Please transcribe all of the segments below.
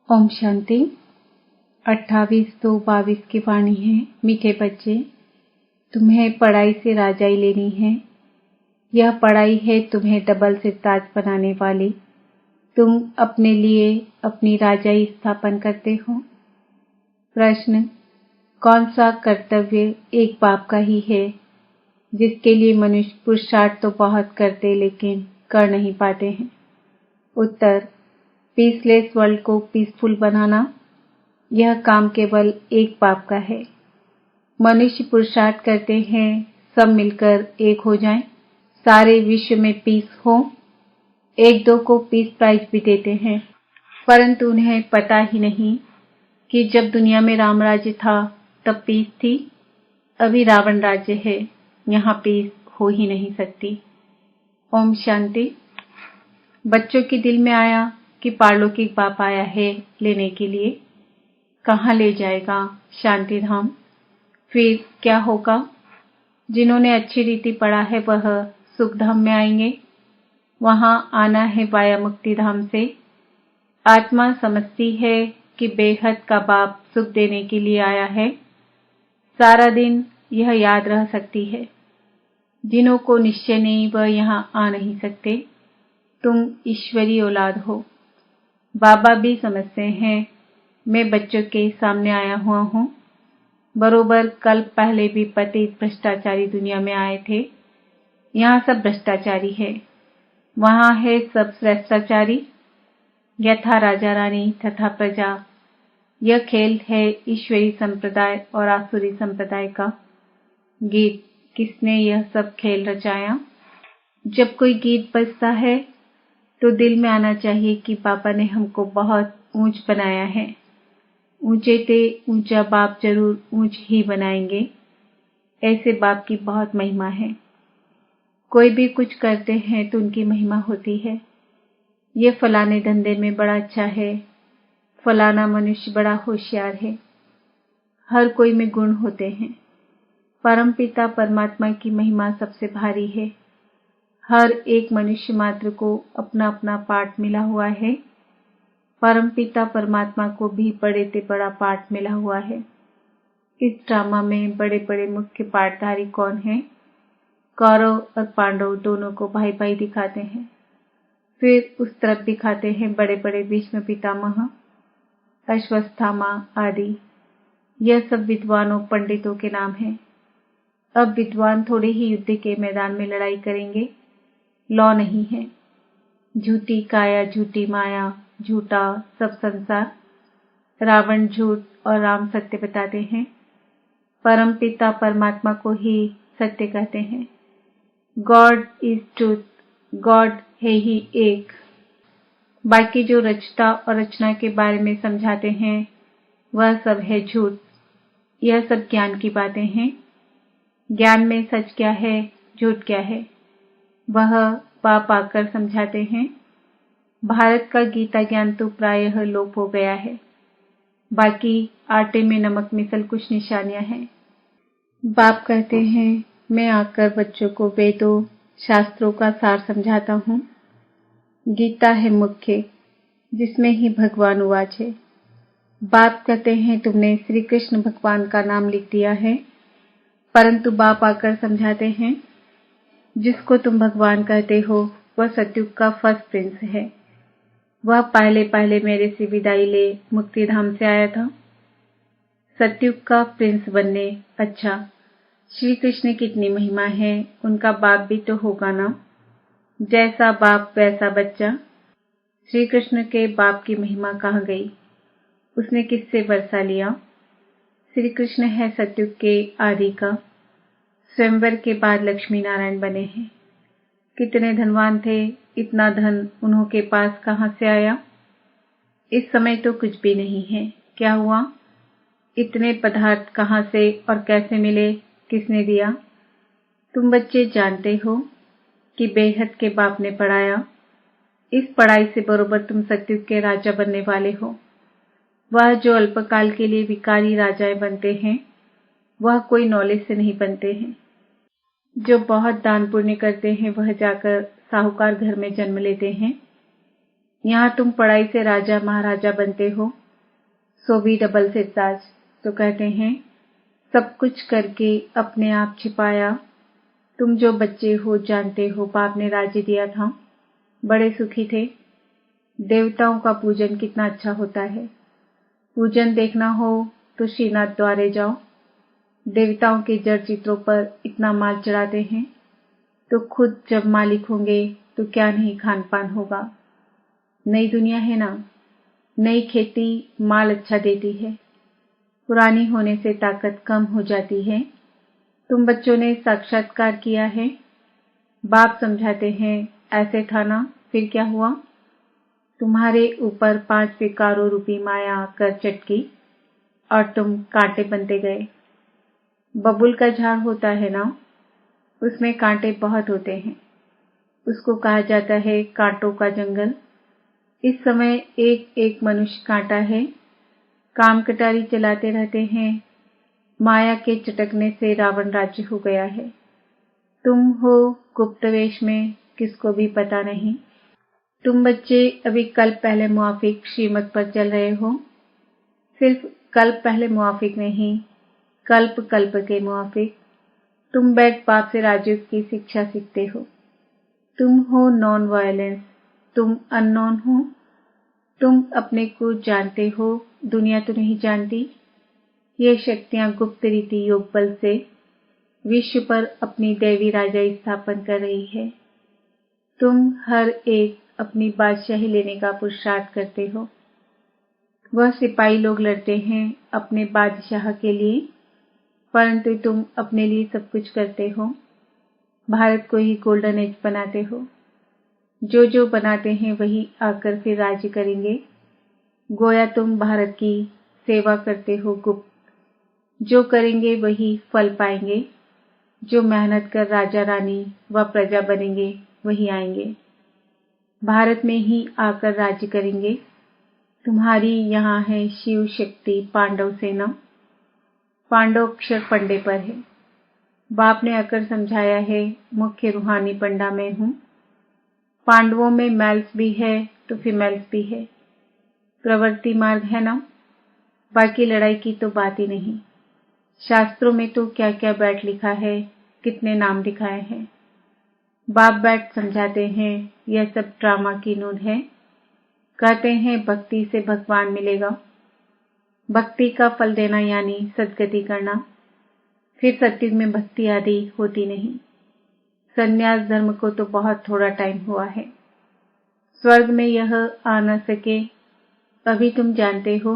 ओम शांति 28-22 की वाणी है। मीठे बच्चे, तुम्हें पढ़ाई से राजाई लेनी है। यह पढ़ाई है तुम्हें डबल सिरताज बनाने वाली। तुम अपने लिए अपनी राजाई स्थापन करते हो। प्रश्न, कौन सा कर्तव्य एक बाप का ही है जिसके लिए मनुष्य पुरुषार्थ तो बहुत करते लेकिन कर नहीं पाते हैं? उत्तर, पीसलेस वर्ल्ड को पीसफुल बनाना। यह काम केवल एक बाप का है। मनुष्य पुरुषार्थ करते हैं सब मिलकर एक हो जाएं, सारे विश्व में पीस हो। एक दो को पीस प्राइज भी देते हैं, परंतु उन्हें पता ही नहीं कि जब दुनिया में राम राज्य था तब पीस थी। अभी रावण राज्य है, यहाँ पीस हो ही नहीं सकती। ओम शांति। बच्चों के दिल में आया कि पारलौकिक बाप आया है लेने के लिए। कहाँ ले जाएगा? शांति धाम। फिर क्या होगा? जिन्होंने अच्छी रीति पढ़ा है वह सुख धाम में आएंगे। वहां आना है वाया मुक्ति धाम से। आत्मा समझती है कि बेहद का बाप सुख देने के लिए आया है। सारा दिन यह याद रह सकती है। जिन्हों को निश्चय नहीं वह यहाँ आ नहीं सकते। तुम ईश्वरी औलाद हो। बाबा भी समझते हैं मैं बच्चों के सामने आया हुआ हूँ। बरोबर कल पहले भी पतित भ्रष्टाचारी दुनिया में आए थे। यहाँ सब भ्रष्टाचारी है, वहाँ है सब श्रेष्ठाचारी। यथा राजा रानी तथा प्रजा। यह खेल है ईश्वरी संप्रदाय और आसुरी संप्रदाय का। गीत, किसने यह सब खेल रचाया? जब कोई गीत बजता है तो दिल में आना चाहिए कि पापा ने हमको बहुत ऊंच बनाया है। ऊंचे ते ऊंचा बाप जरूर ऊंच ही बनाएंगे। ऐसे बाप की बहुत महिमा है। कोई भी कुछ करते हैं तो उनकी महिमा होती है। ये फलाने धंधे में बड़ा अच्छा है, फलाना मनुष्य बड़ा होशियार है। हर कोई में गुण होते हैं। परमपिता परमात्मा की महिमा सबसे भारी है। हर एक मनुष्य मात्र को अपना अपना पाठ मिला हुआ है। परमपिता परमात्मा को भी बड़े से बड़ा पाठ मिला हुआ है। इस ड्रामा में बड़े बड़े मुख्य पाठधारी कौन हैं? कौरव और पांडव दोनों को भाई भाई दिखाते हैं। फिर उस तरफ दिखाते हैं बड़े बड़े भीष्म पितामह, अश्वत्थामा आदि। यह सब विद्वानों पंडितों के नाम हैं। अब विद्वान थोड़े ही युद्ध के मैदान में लड़ाई करेंगे। लौ नहीं है। झूठी काया, झूठी माया, झूठा सब संसार। रावण झूठ और राम सत्य बताते हैं। परम पिता परमात्मा को ही सत्य कहते हैं। गॉड इज ट्रूथ, गॉड है ही एक। बाकी जो रचता और रचना के बारे में समझाते हैं वह सब है झूठ। यह सब ज्ञान की बातें हैं। ज्ञान में सच क्या है, झूठ क्या है, वह बाप आकर समझाते हैं। भारत का गीता ज्ञान तो प्रायः लोप हो गया है। बाकी आटे में नमक मिसल कुछ निशानियां हैं। बाप कहते हैं मैं आकर बच्चों को वेदों शास्त्रों का सार समझाता हूँ। गीता है मुख्य, जिसमें ही भगवान उवाच है। बाप कहते हैं तुमने श्री कृष्ण भगवान का नाम लिख दिया है, परंतु बाप आकर समझाते हैं जिसको तुम भगवान कहते हो वह सतयुग का फर्स्ट प्रिंस है। वह पहले पहले मेरे से विदाई ले मुक्ति धाम से आया था सतयुग का प्रिंस बनने। अच्छा, श्री कृष्ण की इतनी महिमा है, उनका बाप भी तो होगा ना। जैसा बाप वैसा बच्चा। श्री कृष्ण के बाप की महिमा कहाँ गई? उसने किससे वर्षा लिया? श्री कृष्ण है सतयुग के आदि का। स्वयंवर के बाद लक्ष्मी नारायण बने हैं। कितने धनवान थे, इतना धन उन्हों के पास कहाँ से आया? इस समय तो कुछ भी नहीं है। क्या हुआ? इतने पदार्थ कहाँ से और कैसे मिले, किसने दिया? तुम बच्चे जानते हो कि बेहद के बाप ने पढ़ाया। इस पढ़ाई से बरोबर तुम सतयुग के राजा बनने वाले हो। वह जो अल्पकाल के लिए विकारी राजाएं बनते हैं वह कोई नॉलेज से नहीं बनते हैं। जो बहुत दान पुण्य करते हैं वह जाकर साहूकार घर में जन्म लेते हैं। यहाँ तुम पढ़ाई से राजा महाराजा बनते हो, सो भी डबल सिरताज। तो कहते हैं, सब कुछ करके अपने आप छिपाया, तुम जो बच्चे हो जानते हो बाप ने राज्य दिया था, बड़े सुखी थे। देवताओं का पूजन कितना अच्छा होता है। पूजन देखना हो तो श्रीनाथ द्वारे जाओ। देवताओं के जड़ चित्रों पर इतना माल चढ़ाते हैं, तो खुद जब मालिक होंगे तो क्या नहीं खान पान होगा। नई दुनिया है ना, नई खेती माल अच्छा देती है, पुरानी होने से ताकत कम हो जाती है। तुम बच्चों ने साक्षात्कार किया है, बाप समझाते हैं ऐसे था ना, फिर क्या हुआ। तुम्हारे ऊपर 5 विकारों रूपी माया आकर चटकी और तुम कांटे बनते गए। बबुल का झाड़ होता है ना, उसमें कांटे बहुत होते हैं, उसको कहा जाता है कांटों का जंगल। इस समय एक एक मनुष्य कांटा है, काम कटारी चलाते रहते हैं। माया के चटकने से रावण राज्य हो गया है। तुम हो गुप्त वेश में, किसको भी पता नहीं। तुम बच्चे अभी कल्प पहले मुआफिक श्रीमत पर चल रहे हो। सिर्फ कल्प पहले मुआफिक नहीं, कल्प कल्प के मुआफिक। तुम बैठ बाप से राजयोग की शिक्षा सीखते हो। तुम हो नॉन वायलेंस, तुम अननोन हो। तुम अपने को जानते हो, दुनिया तो नहीं जानती। ये शक्तियां गुप्त रीति योग बल से विश्व पर अपनी दैवी राजाई स्थापन कर रही है। तुम हर एक अपनी बादशाही लेने का पुरुषार्थ करते हो। वह सिपाही लोग लड़ते हैं अपने बादशाह के लिए, परंतु तुम अपने लिए सब कुछ करते हो। भारत को ही गोल्डन एज बनाते हो। जो जो बनाते हैं वही आकर फिर राज्य करेंगे। गोया तुम भारत की सेवा करते हो गुप्त। जो करेंगे वही फल पाएंगे। जो मेहनत कर राजा रानी व प्रजा बनेंगे वही आएंगे, भारत में ही आकर राज्य करेंगे। तुम्हारी यहाँ है शिव शक्ति पांडव सेना। पांडव अक्षर पंडे पर है। बाप ने आकर समझाया है, मुख्य रूहानी पंडा मैं हूँ। पांडवों में मेल्स भी है तो फीमेल्स भी है। प्रवृत्ति मार्ग है ना, बाकी लड़ाई की तो बात ही नहीं। शास्त्रों में तो क्या क्या बैठ लिखा है, कितने नाम दिखाए हैं। बाप बैठ समझाते हैं यह सब ड्रामा की नून है। कहते हैं भक्ति से भगवान मिलेगा। भक्ति का फल देना यानी सद्गति करना। फिर सत्युग में भक्ति आदि होती नहीं। संन्यास धर्म को तो बहुत थोड़ा टाइम हुआ है। स्वर्ग में यह आ न सके। अभी तुम जानते हो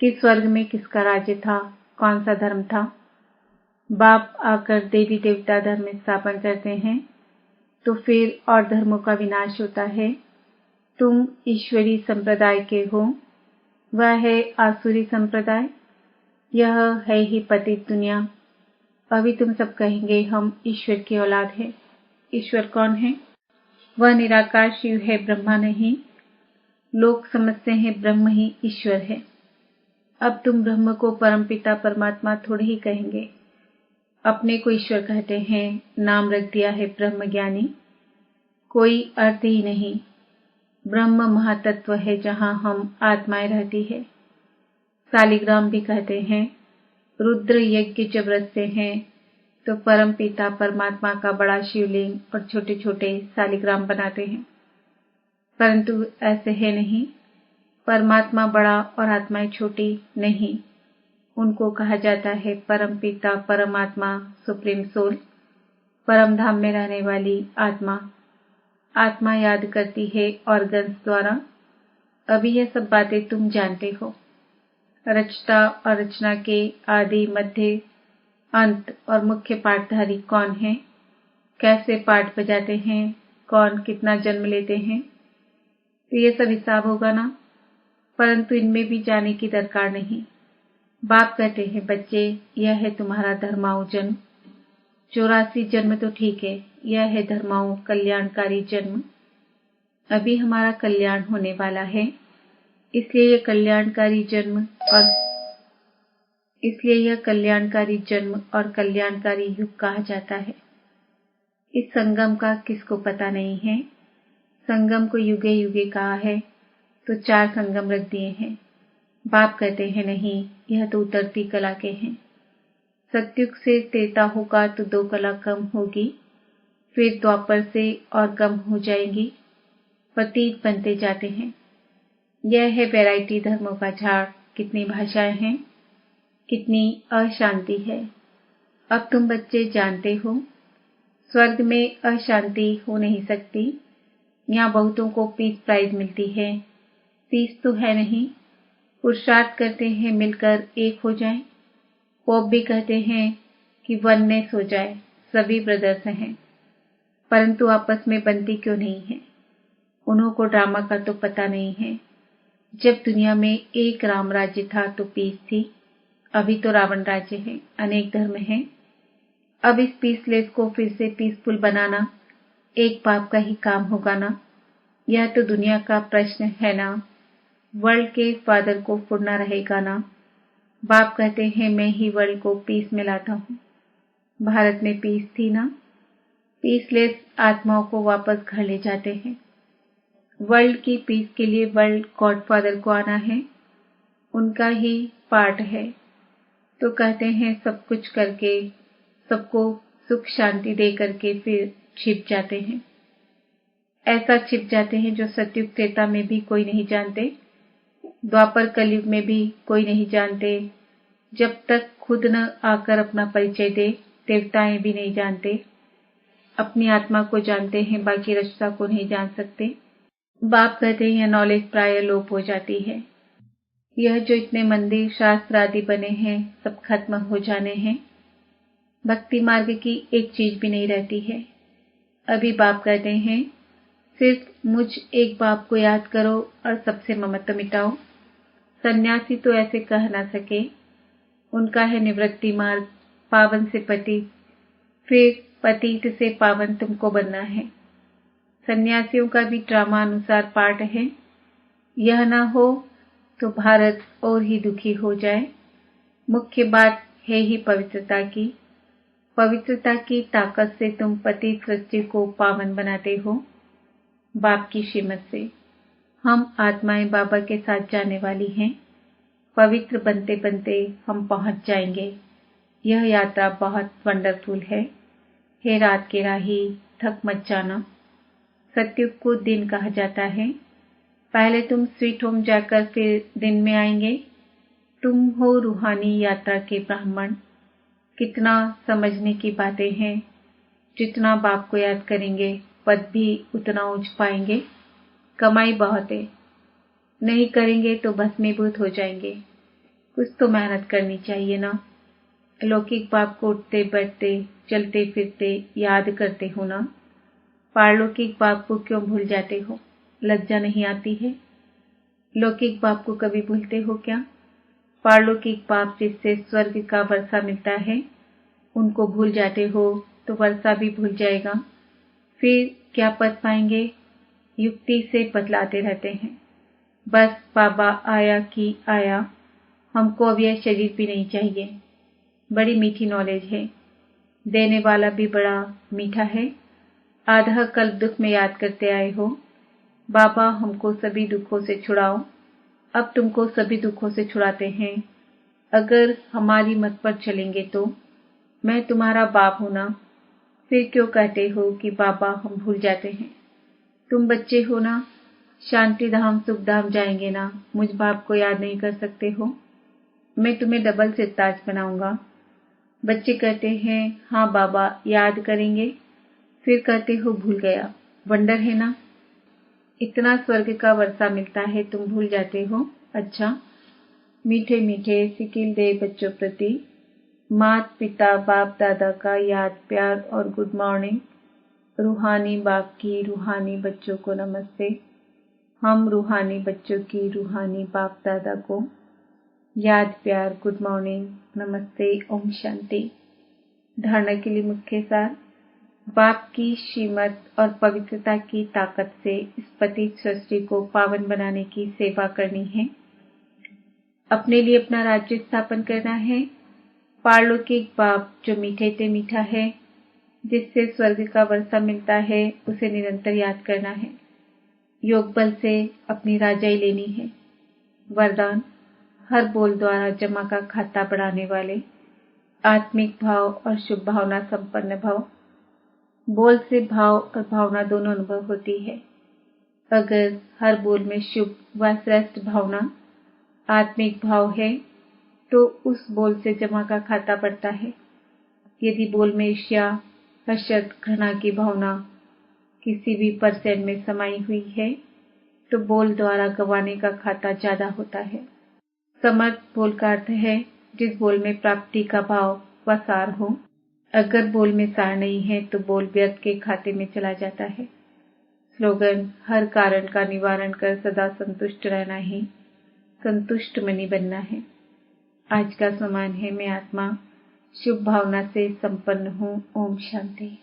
कि स्वर्ग में किसका राज्य था, कौन सा धर्म था। बाप आकर देवी देवता धर्म स्थापन करते हैं तो फिर और धर्मों का विनाश होता है। तुम ईश्वरी संप्रदाय के हो, वह है आसुरी संप्रदाय। यह है ही पतित दुनिया। अभी तुम सब कहेंगे हम ईश्वर की औलाद हैं। ईश्वर कौन है? वह निराकार शिव है, ब्रह्मा नहीं। लोग समझते हैं ब्रह्म ही ईश्वर है। अब तुम ब्रह्म को परमपिता परमात्मा थोड़े ही कहेंगे। अपने को ईश्वर कहते हैं, नाम रख दिया है ब्रह्म ज्ञानी। कोई अर्थ ही नहीं। ब्रह्म महातत्व है जहाँ हम आत्माएं रहती है। शालिग्राम भी कहते हैं। रुद्र यज्ञ जब रचते हैं तो परम पिता परमात्मा का बड़ा शिवलिंग और छोटे छोटे शालिग्राम बनाते हैं, परंतु ऐसे है नहीं। परमात्मा बड़ा और आत्माएं छोटी नहीं। उनको कहा जाता है परम पिता परमात्मा, सुप्रीम सोल, परम धाम में रहने वाली आत्मा। आत्मा याद करती है ऑर्गन्स द्वारा। अभी यह सब बातें तुम जानते हो। रचता और रचना के आदि मध्य अंत और मुख्य पाठधारी कौन है, कैसे पाठ बजाते हैं, कौन कितना जन्म लेते हैं, तो ये सब हिसाब होगा ना। परंतु इनमें भी जाने की दरकार नहीं। बाप कहते हैं बच्चे, यह है तुम्हारा धर्माऊ जन्म। 84 जन्म तो ठीक है, यह है धर्माऊ कल्याणकारी जन्म। अभी हमारा कल्याण होने वाला है, इसलिए यह कल्याणकारी जन्म और कल्याणकारी युग कहा जाता है। इस संगम का किसको पता नहीं है। संगम को युगे युगे कहा है तो 4 संगम रख दिए हैं। बाप कहते हैं नहीं, यह तो उतरती कला के हैं। सतयुग से त्रेता होगा तो 2 कला कम होगी, फिर द्वापर से और कम हो जाएंगी। पतित बनते जाते हैं। यह है वैरायटी धर्मों का झाड़। कितनी भाषाएं हैं, कितनी अशांति है। अब तुम बच्चे जानते हो, स्वर्ग में अशांति हो नहीं सकती। यहाँ बहुतों को पीस प्राइज मिलती है। पीस तो है नहीं, पुरुषार्थ करते हैं मिलकर एक हो जाएं। पोप भी कहते हैं कि वननेस हो जाए, सभी ब्रदर्स हैं, परंतु आपस में बनती क्यों नहीं है। उन्हों को ड्रामा का तो पता नहीं है। जब दुनिया में एक राम राज्य था तो पीस थी, अभी तो रावण राज्य है, अनेक धर्म हैं। अब इस पीसलेस को फिर से पीसफुल बनाना एक बाप का ही काम होगा ना। यह तो दुनिया का प्रश्न है ना। वर्ल्ड के फादर को फुरना रहेगा ना। बाप कहते हैं मैं ही वर्ल्ड को पीस में लाता हूँ। भारत में पीस थी ना। पीसलेस आत्माओं को वापस घर ले जाते हैं। वर्ल्ड की पीस के लिए वर्ल्ड गॉडफादर को आना है, उनका ही पार्ट है। तो कहते हैं सब कुछ करके, सबको सुख शांति दे करके फिर छिप जाते हैं। ऐसा छिप जाते हैं जो सतयुग त्रेता में भी कोई नहीं जानते, द्वापर कलयुग में भी कोई नहीं जानते। जब तक खुद न आकर अपना परिचय दे, देवताएं भी नहीं जानते। अपनी आत्मा को जानते हैं, बाकी रचना को नहीं जान सकते। बाप कहते हैं नॉलेज प्राय लोप हो जाती है। यह जो इतने मंदिर शास्त्र आदि बने हैं सब खत्म हो जाने हैं। भक्ति मार्ग की एक चीज भी नहीं रहती है। अभी बाप कहते हैं सिर्फ मुझ एक बाप को याद करो और सबसे ममत्व मिटाओ। सन्यासी तो ऐसे कह ना सके, उनका है निवृत्ति मार्ग, पावन से पतित, फिर पतित से पावन तुमको बनना है। सन्यासियों का भी ड्रामा अनुसार पार्ट है। यह ना हो तो भारत और ही दुखी हो जाए। मुख्य बात है ही पवित्रता की। पवित्रता की ताकत से तुम पतित सृष्टि को पावन बनाते हो, बाप की श्रीमत से। हम आत्माएं बाबा के साथ जाने वाली हैं। पवित्र बनते बनते हम पहुंच जाएंगे। यह यात्रा बहुत वंडरफुल है। हे रात के राही, थक मत जाना। सतयुग को दिन कहा जाता है। पहले तुम स्वीट होम जाकर फिर दिन में आएंगे। तुम हो रूहानी यात्रा के ब्राह्मण। कितना समझने की बातें हैं। जितना बाप को याद करेंगे पद भी उतना ऊंच पाएंगे। कमाई बहुत है, नहीं करेंगे तो भस्मीभूत हो जाएंगे। कुछ तो मेहनत करनी चाहिए ना। लौकिक बाप को उठते बैठते चलते फिरते याद करते हो ना। पारलौकिक बाप को क्यों भूल जाते हो? लज्जा नहीं आती है? लौकिक बाप को कभी भूलते हो क्या? पारलौकिक बाप जिससे स्वर्ग का वर्षा मिलता है, उनको भूल जाते हो तो वर्षा भी भूल जाएगा। फिर क्या पद पाएंगे? युक्ति से बतलाते रहते हैं। बस बाबा आया कि आया, हमको अब यह शरीर भी नहीं चाहिए। बड़ी मीठी नॉलेज है। देने वाला भी बड़ा मीठा है। आधा कल दुख में याद करते आए हो। बाबा हमको सभी दुखों से छुड़ाओ। अब तुमको सभी दुखों से छुड़ाते हैं। अगर हमारी मत पर चलेंगे तो मैं तुम्हारा बाप हूं ना। फिर क्यों कहते हो कि बाबा हम भूल जाते हैं? तुम बच्चे हो ना, शांति धाम सुख धाम जाएंगे ना। मुझ बाप को याद नहीं कर सकते हो? मैं तुम्हें डबल से ताज बनाऊंगा। बच्चे कहते हैं हाँ बाबा याद करेंगे, फिर कहते हो भूल गया। वंडर है ना। इतना स्वर्ग का वर्षा मिलता है, तुम भूल जाते हो। अच्छा, मीठे मीठे सिकिल दे बच्चों प्रति मात पिता बाप दादा का याद प्यार और गुड मॉर्निंग। रूहानी बाप की रूहानी बच्चों को नमस्ते। हम रूहानी बच्चों की रूहानी बाप दादा को याद प्यार गुड मॉर्निंग नमस्ते ओम शांति। धारणा के लिए मुख्य सार, बाप की श्रीमत और पवित्रता की ताकत से इस पतित सृष्टि को पावन बनाने की सेवा करनी है। अपने लिए अपना राज्य स्थापन करना है। पारलौकिक बाप जो मीठे से मीठा है, जिससे स्वर्ग का वर्षा मिलता है, उसे निरंतर याद करना है। योग बल से अपनी राजाई लेनी है। वरदान, हर बोल द्वारा जमा का खाता बढ़ाने वाले, आत्मिक भाव और शुभ भावना संपन्न भव। बोल से भाव और भावना दोनों अनुभव होती है। अगर हर बोल में शुभ व श्रेष्ठ भावना, आत्मिक भाव है तो उस बोल से जमा का खाता बढ़ता है। यदि बोल में ईर्ष्या, हसद, घृणा की भावना किसी भी परसेंट में समाई हुई है तो बोल द्वारा गंवाने का खाता ज्यादा होता है। समर्थ बोल का अर्थ है जिस बोल में प्राप्ति का भाव व सार हो। अगर बोल में सार नहीं है तो बोल व्यर्थ के खाते में चला जाता है। स्लोगन, हर कारण का निवारण कर सदा संतुष्ट रहना ही संतुष्ट मनी बनना है। आज का समान है, मैं आत्मा शुभ भावना से संपन्न हूँ। ओम शांति।